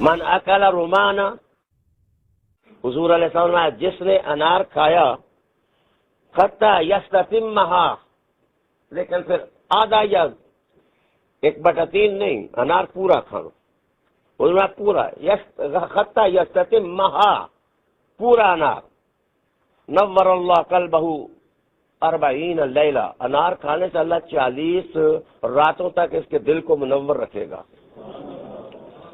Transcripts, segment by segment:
من اکل رومانا، حضور علیہ السلام نے جس نے انار کھایا، حتی یستتمھا، لیکن پھر آدھا یا 1/3 نہیں، انار پورا کھانا، اس میں پورا حتی یستتمھا، پورا انار، نور اللہ قلبہ 40 لیلہ، انار کھانے سے اللہ 40 راتوں تک اس کے دل کو منور رکھے گا۔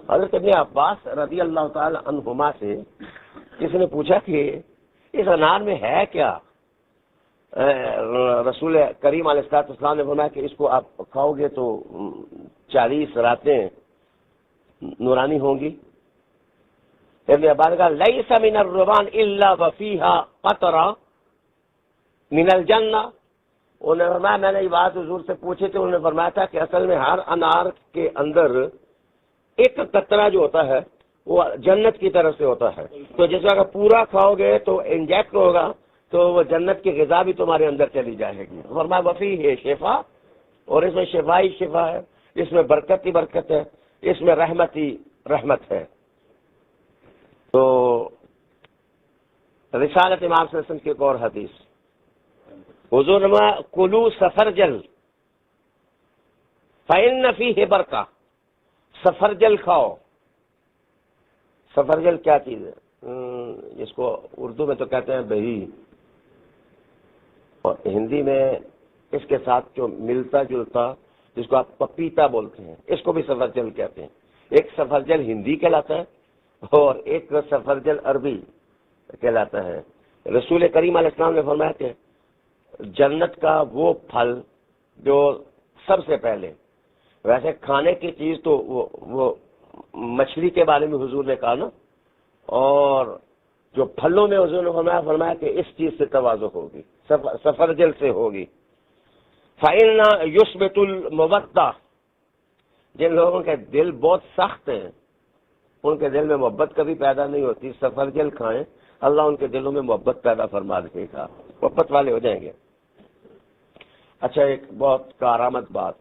حضرت ابن عباس رضی اللہ تعالی عنہما سے کسی نے پوچھا کہ اس انار میں ہے کیا؟ رسول کریم علیہ السلام نے فرمایا کہ اس کو آپ کھاؤ گے تو 40 راتیں نورانی ہوں گی۔ ابن عباس نے کہا لیس من الرمان الا وفیہا قطرہ من الجنہ۔ انہوں نے فرمایا میں نے یہ بات حضور سے پوچھی تھی، انہوں نے فرمایا تھا کہ اصل میں ہر انار کے اندر ایک قطرہ جو ہوتا ہے وہ جنت کی طرف سے ہوتا ہے، تو جس وقت پورا کھاؤ گے تو انجیکٹ ہوگا تو وہ جنت کی غذا بھی تمہارے اندر چلی جائے گی۔ فرمایا وفی ہے شفا، اور اس میں شفا ہی شفا ہے، اس میں برکت ہی برکت ہے، اس میں رحمت ہی رحمت ہے۔ تو رسالت امام صلی اللہ علیہ وسلم کی ایک اور حدیث، حضور نے کلو سفرجل فإن فیہ برکہ، سفرجل کھاؤ۔ سفرجل کیا چیز ہے؟ جس کو اردو میں تو کہتے ہیں بہی، اور ہندی میں اس کے ساتھ جو ملتا جلتا جس کو آپ پپیتا بولتے ہیں اس کو بھی سفرجل کہتے ہیں۔ ایک سفرجل ہندی کہلاتا ہے اور ایک سفرجل عربی کہلاتا ہے۔ رسول کریم علیہ السلام نے فرمایا کہ جنت کا وہ پھل جو سب سے پہلے، ویسے کھانے کی چیز تو وہ مچھلی کے بارے میں حضور نے کہا نا، اور جو پھلوں میں حضور نے فرمایا کہ اس چیز سے تواضع ہوگی، سفرجل سے ہوگی۔ فإن یثبت المودہ، جن لوگوں کے دل بہت سخت ہیں ان کے دل میں محبت کبھی پیدا نہیں ہوتی، سفرجل کھائیں، اللہ ان کے دلوں میں محبت پیدا فرما دے گا، محبت والے ہو جائیں گے۔ اچھا، ایک بہت کارآمد بات،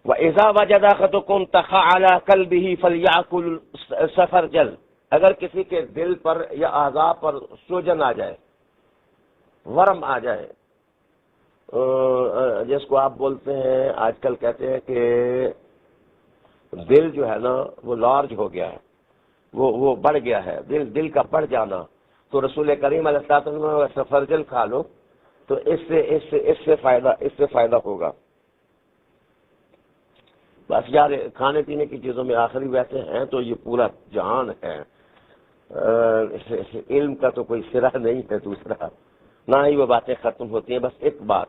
وَإِذَا وَجَدَ أَحَدُكُمْ تَخَ عَلَى قَلْبِهِ فَلْيَأْكُلْ سَفَرْجَلْ، اگر کسی کے دل پر یا اعضاء پر سوجن آ جائے، ورم آ جائے، جس کو آپ بولتے ہیں آج کل کہتے ہیں کہ دل جو ہے نا وہ لارج ہو گیا ہے، وہ بڑھ گیا ہے، دل کا بڑھ جانا، تو رسول کریم علیہ السلام نے سفرجل کھا لو تو اس سے فائدہ ہوگا۔ بس یار کھانے پینے کی چیزوں میں آخری ویسے ہیں تو یہ پورا جہان ہے، علم کا تو کوئی سرا نہیں ہے دوسرا، نہ ہی وہ باتیں ختم ہوتی ہیں۔ بس ایک بات،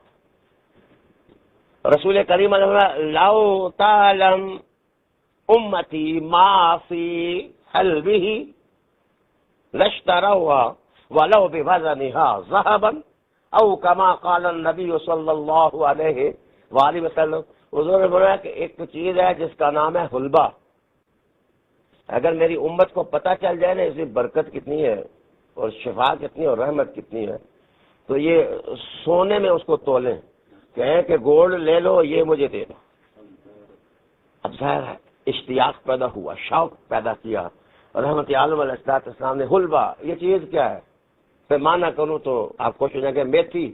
رسول کریم علیہ السلام لو تعلم امتی ما فی قلبہ لاشتروها ولو بوزنها ذهبا او کما قال النبی صلی اللہ علیہ وآلہ وسلم۔ حضور نے بولا کہ ایک چیز ہے جس کا نام ہے حلبہ، اگر میری امت کو پتہ چل جائے نا اس میں برکت کتنی ہے اور شفا کتنی اور رحمت کتنی ہے، تو یہ سونے میں اس کو تولیں، کہیں کہ گولڈ لے لو یہ مجھے دے دو۔ اب ظاہر ہے اشتیاق پیدا ہوا، شوق پیدا کیا، رحمت عالم علیہ السلام نے حلبہ، یہ چیز کیا ہے؟ پھر مانا کروں تو آپ خوش ہو جائیں گے، میتھی،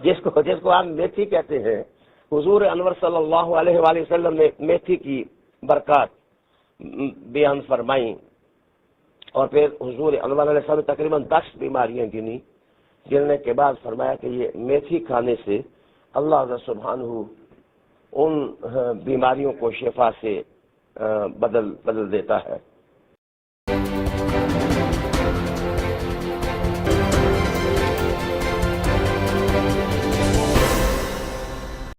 جس کو آپ میتھی کہتے ہیں، حضور انور صلی اللہ علیہ وآلہ وسلم نے میتھی کی برکات بیان فرمائیں، اور پھر حضور انور علیہ السلام نے تقریباً 10 بیماریاں گنی، گننے کے بعد فرمایا کہ یہ میتھی کھانے سے اللہ سبحانہ ان بیماریوں کو شفا سے بدل دیتا ہے۔